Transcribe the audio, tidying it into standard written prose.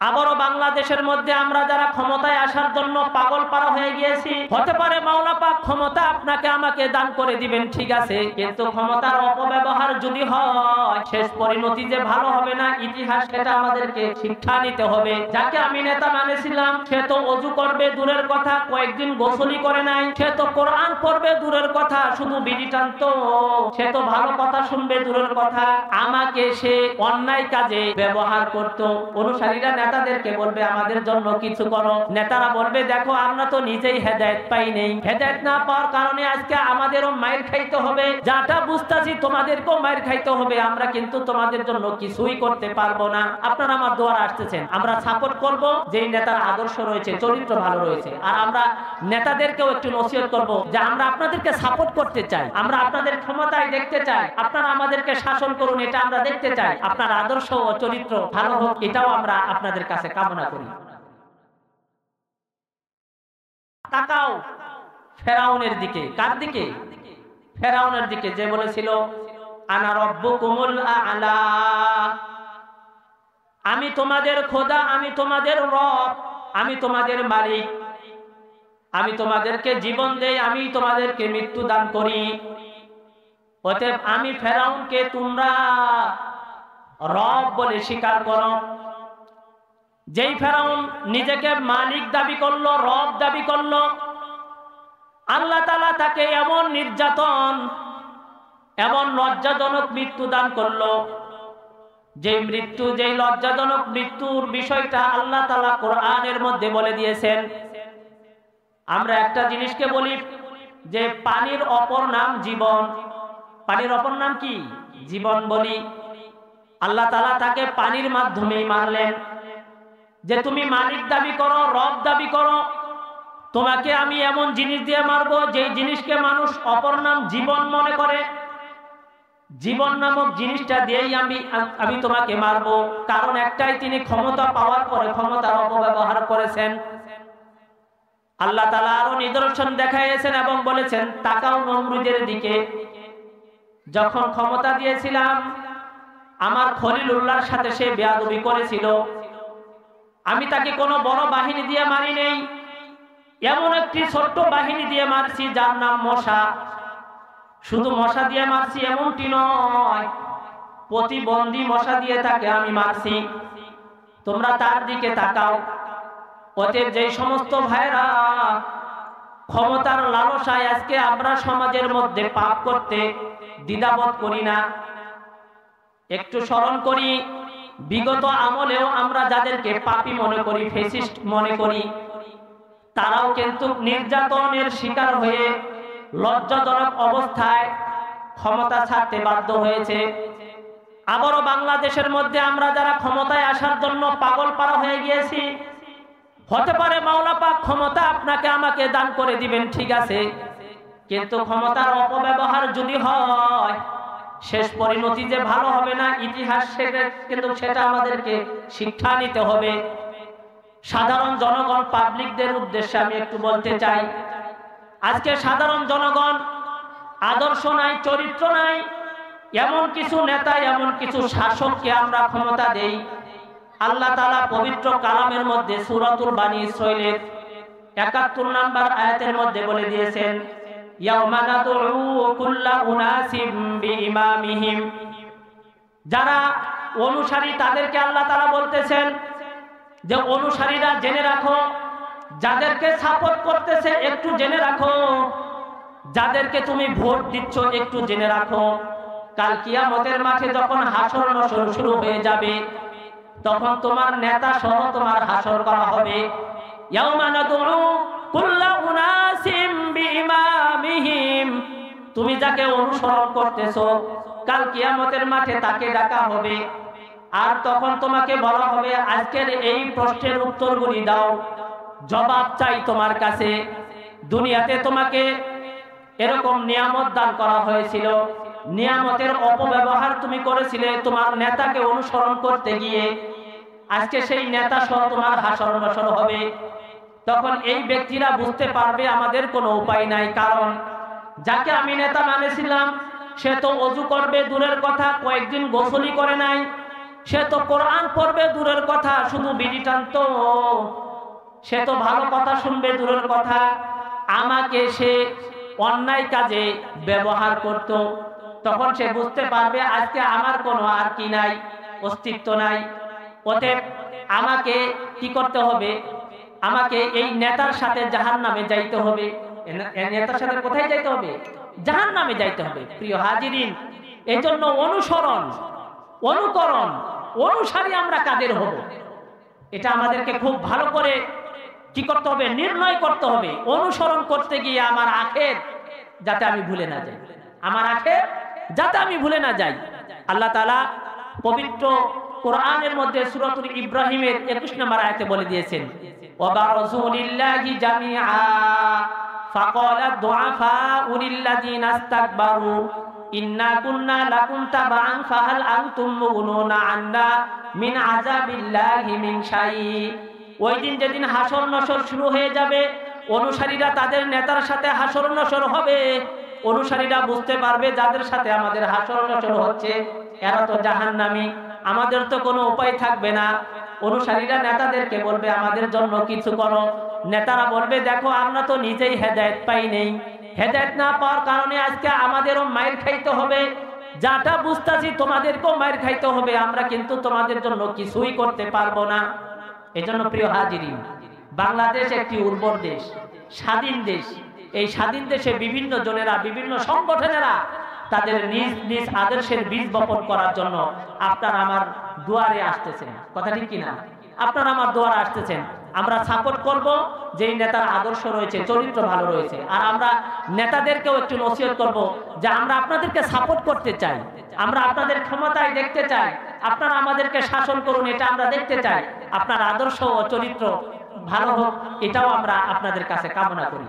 আবারও বাংলাদেশের মধ্যে আমরা যারা ক্ষমতায় আসার জন্য পাগল পারা হয়ে গিয়েছি, হতে পারে মাওলা পাক ক্ষমতা আপনাকে আমাকে দান করে দিবেন, ঠিক আছে, কিন্তু ক্ষমতার অপব্যবহার যদি হয় শেষ পরিণতি যে ভালো হবে না, ইতিহাস সেটা আমাদেরকে শিক্ষা নিতে হবে। যাকে আমি নেতা মানেছিলাম সে তো ওযু করবে দূরের কথা, কয়েকদিন গোসলই করে নাই, সে তো কোরআন পড়বে দূরের কথা, শুধু বিড়ি টানতো, সে তো ভালো কথা শুনবে দূরের কথা, আমাকে সে অন্যায় কাজে ব্যবহার করতো। অনুসারীরা নেতাদেরকে বলবে আমাদের জন্য কিছু করো, নেতারা বলবে দেখো আমরা তো নিজেই হেদায়েত পাই নেই, হেদায়েত না পাওয়ার কারণে আজকে আমাদেরও মাইর খাইতে হবে, যাটা বুঝতাছি তোমাদেরকেও মাইর খাইতে হবে, আমরা কিন্তু তোমাদের জন্য কিছুই করতে পারবো না। আপনারা আমার দুয়ারে আসতেছেন, আমরা সাপোর্ট করব যেই নেতার আদর্শ রয়েছে, চরিত্র ভালো রয়েছে, আর আমরা নেতাদেরকেও একটু নসিহত করব যে আমরা আপনাদেরকে সাপোর্ট করতে চাই, আমরা আপনাদের ক্ষমতায় দেখতে চাই, আপনারা আমাদেরকে শাসন করুন, এটা আমরা দেখতে চাই, আপনার আদর্শ ও চরিত্র ভালো হোক, এটাও আমরা আপনাদের কাছে কামনা করি। তাকাও ফেরাউনের দিকে। কার দিকে? ফেরাউনের দিকে, যে বলেছিল আনা রব্বুকুমুল আ'লা, আমি তোমাদের খোদা, আমি তোমাদের রব, আমি তোমাদের মালিক, আমি তোমাদেরকে জীবন দেই, আমি তোমাদেরকে মৃত্যু দান করি, অতএব আমি ফেরাউনকে তোমরা রব বলে স্বীকার করো। যেই ফেরাউন নিজেকে মালিক দাবি করলো, রব দাবি করলো, আল্লাহ তাআলা তাকে এমন নির্যাতন, এমন লজ্জাজনক মৃত্যু দান করলো, যে মৃত্যু, যেই লজ্জাজনক মৃত্যুর বিষয়টা আল্লাহ তাআলা কোরআনের মধ্যে বলে দিয়েছেন। আমরা একটা জিনিসকে বলি যে পানির অপর নাম জীবন, পানির অপর নাম কি? জীবন বলি। আল্লাহ তাআলা তাকে পানির মাধ্যমেই মারলেন, যে তুমি মালিক দাবি করো, রব দাবি করো, তোমাকে আমি এমন জিনিস দিয়ে মারবো যেই জিনিসকে মানুষ অপর নাম জীবন মনে করে, জীবন নামক জিনিসটা দিয়েই আমি তোমাকে মারবো। কারণ একটাই, তিনি ক্ষমতা পাওয়ার পরে ক্ষমতার অপব্যবহার করেছেন। আল্লাহ তাআলা আরো নিদর্শন দেখাইয়েছেন এবং বলেছেন তাকাও নমরুদের দিকে, যখন ক্ষমতা দিয়েছিলাম আমার খলিলুল্লাহর সাথে সে বেয়াদবি করেছিল, আমি তাকে কোনো বড় বাহিনী দিয়ে মারি নেই, এমন একটি ছোট্ট বাহিনী দিয়ে মারছি যার নাম মশা। শুধু মশা দিয়ে মারছি এমনটি নয়, প্রতিবন্ধী মশা দিয়ে তাকে আমি মারছি। তোমরা তার দিকে তাকাও। অতএব যেই সমস্ত ভাইরা ক্ষমতার লালসায় আজকে আমরা সমাজের মধ্যে পাপ করতে দ্বিধাবোধ করি না, একটু স্মরণ করি বিগত আমলেও আমরা যাদেরকে পাপী মনে করি, ফ্যাসিস্ট মনে করি, তারাও কিন্তু নির্যাতনের শিকার হয়ে লজ্জাজনক অবস্থায় ক্ষমতা ছাড়তে বাধ্য হয়েছে। আবারও বাংলাদেশের মধ্যে আমরা যারা ক্ষমতায় আসার জন্য পাগল পারা হয়ে গিয়েছি, হতে পারে মাওলা পাক ক্ষমতা আপনাকে আমাকে দান করে দিবেন, ঠিক আছে, কিন্তু ক্ষমতার অপব্যবহার যদি হয় শেষ পরিণতি যে ভালো হবে না, ইতিহাস কিন্তু সেটা আমাদেরকে শিক্ষা নিতে হবে। সাধারণ জনগণ, পাবলিকদের উদ্দেশ্যে আমি একটু বলতে চাই, আজকে সাধারণ জনগণ আদর্শ নাই, চরিত্র নাই, এমন কিছু নেতা, এমন কিছু শাসককে আমরা ক্ষমতা দেই। আল্লাহ তাআলা পবিত্র কালামের মধ্যে সূরাতুল বানী ইসরাঈলের ৭১ নম্বর আয়াতের মধ্যে বলে দিয়েছেন ইয়াউমা নাদউ কুল্লা উনাসিম বিইমামিহিম। যারা অনুসারী তাদেরকে আল্লাহ তাআলা বলতেছেন যে অনুসারীরা জেনে রাখো, যাদেরকে সাপোর্ট করতেছে একটু জেনে রাখো, যাদেরকে তুমি ভোট দিচ্ছ একটু জেনে রাখো, কাল কিয়ামতের মাঠে যখন হাসর নসর শুরু হয়ে যাবে তখন তোমার নেতা সহ তোমার হাসর করা হবে। ইয়াউমা নাদউ কুল্লা উনাসিম বিইমামিহিম, তুমি যাকে অনুসরণ করতেছো কাল কিয়ামতের মাঠে তাকে ডাকা হবে, আর তখন তোমাকে বলা হবে আজকের এই প্রশ্নের উত্তরগুলি দাও, জবাব চাই তোমার কাছে। দুনিয়াতে তোমাকে এরকম নিয়ামত দান করা হয়েছিল, নিয়ামতের অপব্যবহার তুমি করেছিলে তোমার নেতাকে অনুসরণ করতে গিয়ে, আজকে সেই নেতা সহ তোমার হাসর নসর হবে। তখন এই ব্যক্তিরা বুঝতে পারবে আমাদের কোনো উপায় নাই, কারণ যাকে আমি নেতা মানেছিলাম সে তো ওযু করবে দূরের কথা, কয়েকদিন গোসলই করে নাই, সে তো কোরআন পড়বে দূরের কথা, শুধু বিড়ি টানতো। সে তো ভালো কথা শুনবে দূরের কথা, আমাকে সে অন্যায় কাজে ব্যবহার করত। তখন সে বুঝতে পারবে আজকে আমার কোনো আর কি নাই, অস্তিত্ব নাই। অতএব আমাকে কি করতে হবে? আমাকে এই নেতার সাথে জাহান্নামে যাইতে হবে। নেতার সাথে কোথায় যাইতে হবে? জাহান্নামে যাইতে হবে। প্রিয় হাজিরিন, এই জন্য অনুসরণ, অনুকরণ, অনুসারী আমরা কাদের হব, এটা আমাদেরকে খুব ভালো করে কি করতে হবে? নির্ণয় করতে হবে। অনুসরণ করতে গিয়ে আমার আখের যাতে আমি ভুলে না যাই, আমার আখের যাতে আমি ভুলে না যাই। আল্লাহ তাআলা পবিত্র কোরআনের মধ্যে সূরাতুল ইব্রাহিমের 21 নম্বর আয়াতে বলে দিয়েছেন, ওয়া বারাসুলিল্লাহি জামিআ ফাকালা দুআফাউ লিল্লাযিনা ইসতাকবারু ইন্না কুন্না লাকুম তাবাআন ফাহাল আনতুম মুগনুনা আন্না মিন আযাবিল্লাহি মিন শাই। ওই দিন যেদিন হাসর নসর শুরু হয়ে যাবে, অনুসারীরা তাদের নেতার সাথে হাসর নসর হবে। অনুসারীরা বুঝতে পারবে যাদের সাথে আমাদের হাসর নসর হচ্ছে এরা তো জাহান্নামী, আমাদের তো কোনো উপায় থাকবে না। অনুসারীরা নেতাদেরকে বলবে আমাদের জন্য কিছু করো। নেতারা বলবে দেখো আমরা তো নিজেই হেদায়েত পাই নেই, হেদায়েত না পাওয়ার কারণে আজকে আমাদেরও মাইর খাইতে হবে, যাটা বুঝতাছি তোমাদেরকেও মাইর খাইতে হবে, আমরা কিন্তু তোমাদের জন্য কিছুই করতে পারবো না। এজন্য প্রিয় হাজিরিন, বাংলাদেশ একটি উর্বর দেশ, স্বাধীন দেশ। এই স্বাধীন দেশে বিভিন্ন জনেরা, বিভিন্ন সংগঠনেরা তাদের নিজ নিজ আদর্শের বীজ বপন করার জন্য আপনার আমার দুয়ারে আসতেছেন। কথা ঠিক কিনা? আপনারা আমার দুয়ারে আসতেছেন। আমরা সাপোর্ট করব যেই নেতার আদর্শ রয়েছে, চরিত্র ভালো রয়েছে। আর আমরা নেতাদেরকেও একটু নসিহত করব যে আমরা আপনাদেরকে সাপোর্ট করতে চাই, আমরা আপনাদের ক্ষমতায় দেখতে চাই, আপনারা আমাদেরকে শাসন করুন, এটা আমরা দেখতে চাই। আপনার আদর্শ ও চরিত্র ভালো হোক, এটাও আমরা আপনাদের কাছে কামনা করি।